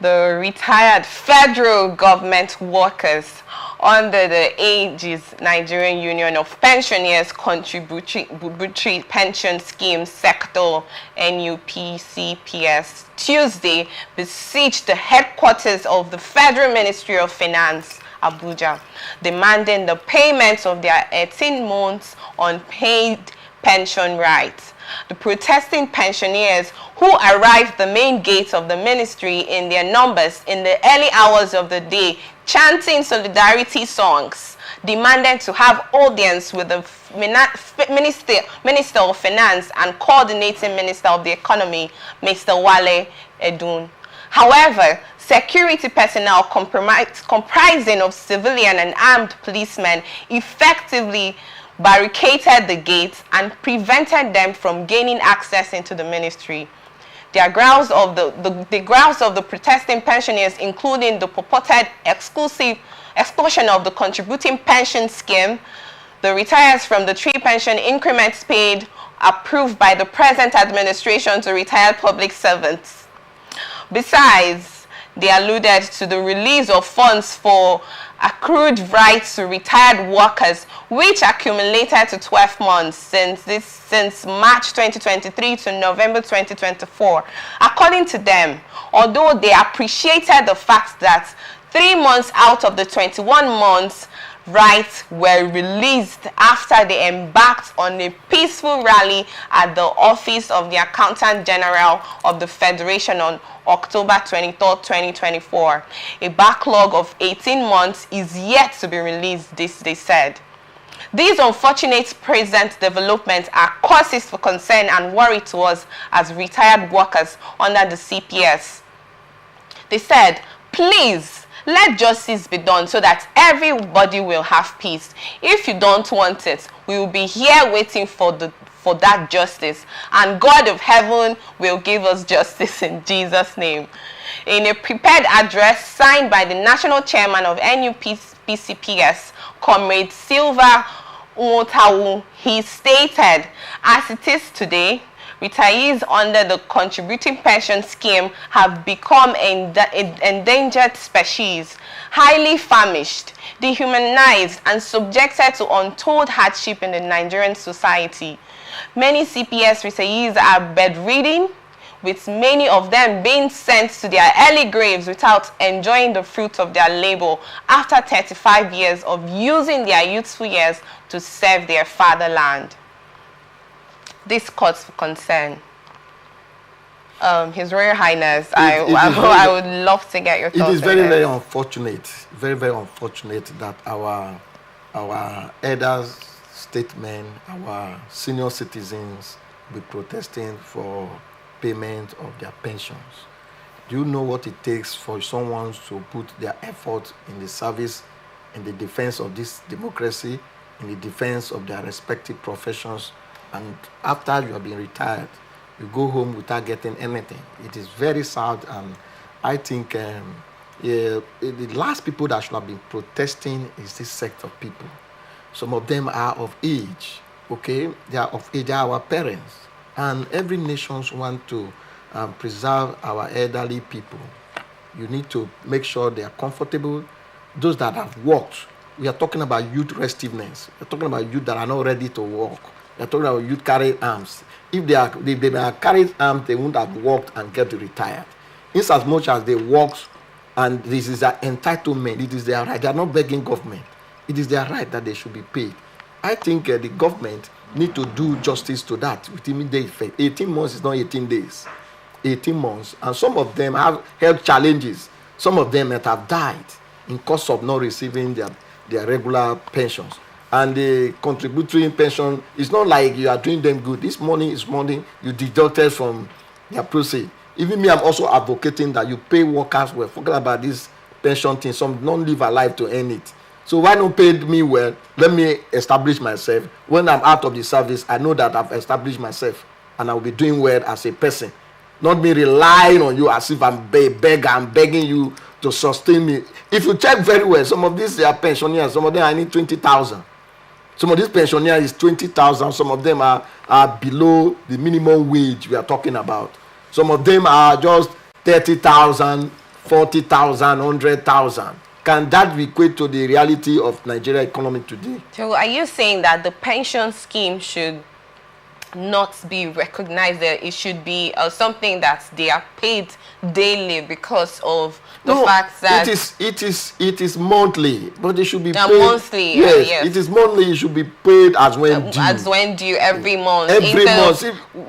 the retired federal government workers under the aegis Nigerian Union of Pensioners Contributory Pension Scheme Sector NUPCPS Tuesday besieged the headquarters of the Federal Ministry of Finance, Abuja, demanding the payment of their 18 months unpaid pension rights. The protesting pensioners who arrived the main gates of the ministry in their numbers in the early hours of the day, chanting solidarity songs, demanded to have audience with the Minister of Finance and Coordinating Minister of the Economy, Mr. Wale Edun. However, security personnel comprising of civilian and armed policemen effectively barricaded the gates and prevented them from gaining access into the ministry. The grounds of the protesting pensioners, including the purported expulsion of the contributing pension scheme, the retires from the 3 pension increments paid approved by the present administration to retired public servants. Besides, they alluded to the release of funds for accrued rights to retired workers, which accumulated to 12 months since March 2023 to November 2024. According to them, although they appreciated the fact that 3 months out of the 21 months rights were released after they embarked on a peaceful rally at the office of the Accountant General of the Federation on October 23, 2024. A backlog of 18 months is yet to be released, they said. These unfortunate present developments are causes for concern and worry to us as retired workers under the CPS. They said, please, let justice be done so that everybody will have peace. If you don't want it, we will be here waiting for that justice, and God of heaven will give us justice in Jesus' name. In a prepared address signed by the National Chairman of NUPCPS, Comrade Silva Umotawu, he stated, as it is today, retirees under the contributing pension scheme have become endangered species, highly famished, dehumanized, and subjected to untold hardship in the Nigerian society. Many CPS retirees are bedridden, with many of them being sent to their early graves without enjoying the fruit of their labor after 35 years of using their youthful years to serve their fatherland. This cause for concern. His Royal Highness, I would love to get your thoughts. It is very, very unfortunate, very, very unfortunate that our elders, statesmen, our senior citizens be protesting for payment of their pensions. Do you know what it takes for someone to put their effort in the service, in the defense of this democracy, in the defense of their respective professions, and after you have been retired, you go home without getting anything? It is very sad, and I think the last people that should have been protesting is this sect of people. Some of them are of age, okay? They are of age, they are our parents. And every nation wants to preserve our elderly people. You need to make sure they are comfortable. Those that have worked, we are talking about youth restiveness. We are talking about youth that are not ready to work. We are talking about youth carrying arms. If they are carrying arms, they won't have worked and get retired. In as much as they worked, and this is their entitlement, it is their right. They are not begging government. It is their right that they should be paid. I think the government need to do justice to that with immediate effect. 18 months is not 18 days. 18 months. And some of them have health challenges. Some of them might have died in cause of not receiving their regular pensions. And the contributory pension is not like you are doing them good. This money is money you deducted from their proceeds. Even me, I'm also advocating that you pay workers well. Forget about this pension thing. Some don't live alive to earn it. So why not pay me well? Let me establish myself. When I'm out of the service, I know that I've established myself and I'll be doing well as a person. Not me relying on you as if I'm begging you to sustain me. If you check very well, some of these are pensioners. Some of them I need 20,000. Some of these pensioners is 20,000. Some of them are below the minimum wage we are talking about. Some of them are just 30,000, 40,000, 100,000. Can that equate to the reality of Nigeria economy today? So are you saying that the pension scheme should not be recognized, that it should be something that they are paid daily because of the fact that it is monthly, but it should be paid monthly? Yes, it is monthly. It should be paid as when due. As when due every month. Every month.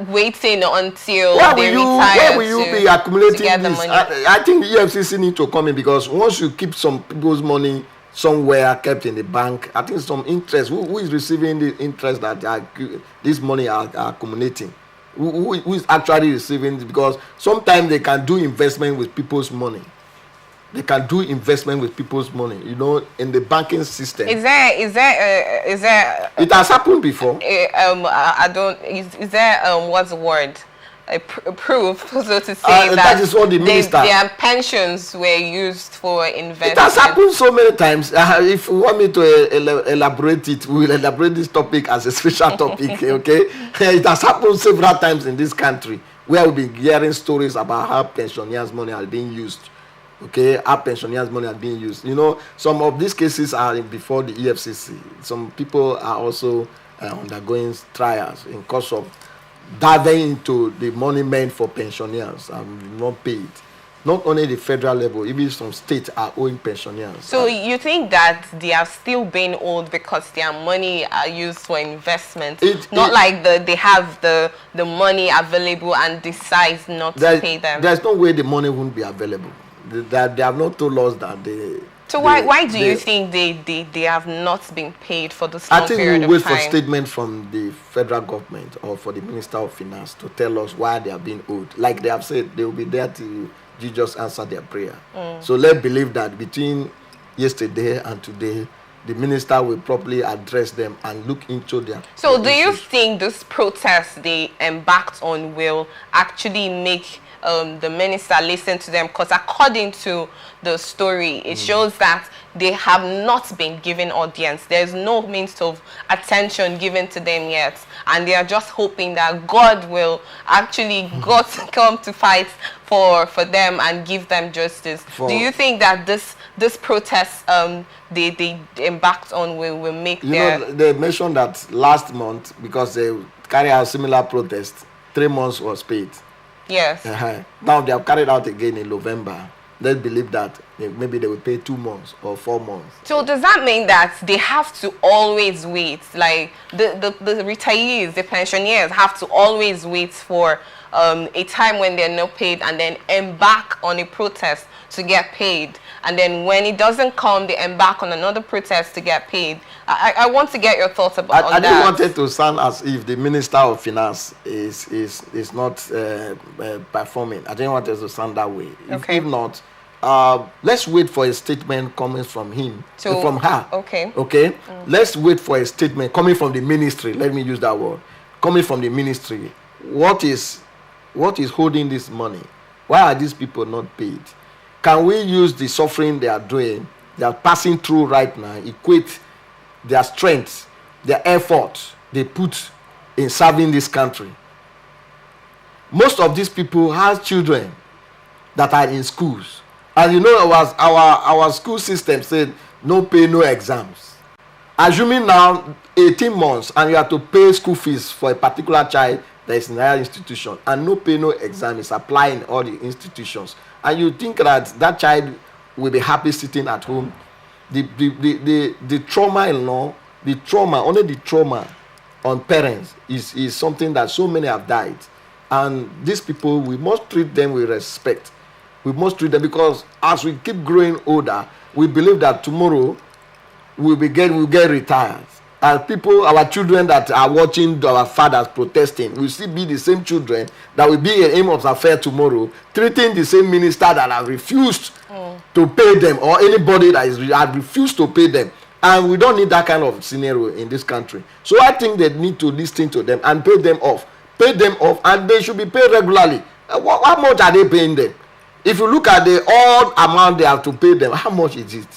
Waiting until they retire. Where will you be accumulating this? I think the EFCC need to come in, because once you keep some people's money somewhere kept in the bank, I think some interest. Who is receiving the interest that this money are accumulating? Who is actually receiving it? Because sometimes they can do investment with people's money. They can do investment with people's money, in the banking system. Is there it has happened before? Is there what's the word? A proof, so to say, that is what the minister. Their pensions were used for investment. It has happened so many times. If you want me to elaborate it, we will elaborate this topic as a special topic. Okay, it has happened several times in this country, where we've been hearing stories about how pensioners' money are being used. Okay, how pensioners' money are being used. Some of these cases are before the EFCC. Some people are also undergoing trials in course of diving into the money meant for pensioners and not paid. Not only the federal level, even some states are owing pensioners. So you think that they are still being owed because their money are used for investment? Like they have the money available and decide not to pay them? There's no way the money won't be available. They have not told us that they... So why do you think they have not been paid for this long period of time? I think we'll wait for statement from the federal government or for the Minister of Finance to tell us why they are being owed. Like they have said, they will be there till Jesus answer their prayer. So let's believe that between yesterday and today, the minister will properly address them and look into their... So do you think this protest they embarked on will actually make the minister listen to them? Because according to the story, it shows that they have not been given audience. There's no means of attention given to them yet, and they are just hoping that God will actually come to fight for them and give them justice. Do you think that this protest they embarked on will make they mentioned that last month, because they carried out similar protest, 3 months was paid. Yes. Now they have carried out again in November. Let's believe that maybe they will pay 2 months or 4 months. So does that mean that they have to always wait? Like the retirees, the pensioners have to always wait for a time when they're not paid and then embark on a protest to get paid. And then when it doesn't come, they embark on another protest to get paid. I want to get your thoughts about that. I didn't want it to sound as if the Minister of Finance is not performing. I didn't want it to sound that way. Okay. If not, let's wait for a statement coming from him, from her. Okay. Okay. Let's wait for a statement coming from the ministry. Let me use that word. Coming from the ministry. What is holding this money? Why are these people not paid? Can we use the suffering they are doing, they are passing through right now, equate their strength, their effort they put in serving this country? Most of these people have children that are in schools. And our school system said no pay, no exams. Assuming now 18 months and you have to pay school fees for a particular child that is in a higher institution, and no pay, no exam is applying all the institutions. And you think that child will be happy sitting at home? The trauma only the trauma on parents is something that so many have died. And these people, we must treat them with respect. We must treat them, because as we keep growing older, we believe that tomorrow we'll get retired. And people, our children that are watching our fathers protesting, will still be the same children that will be an aim of affair tomorrow, treating the same minister that have refused to pay them, or anybody that has refused to pay them. And we don't need that kind of scenario in this country. So I think they need to listen to them and pay them off. Pay them off, and they should be paid regularly. How much are they paying them? If you look at the odd amount they have to pay them, how much is it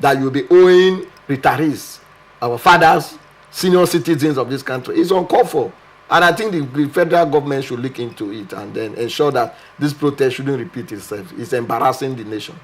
that you'll be owing retirees, our fathers, senior citizens of this country? It's uncalled for. And I think the federal government should look into it and then ensure that this protest shouldn't repeat itself. It's embarrassing the nation.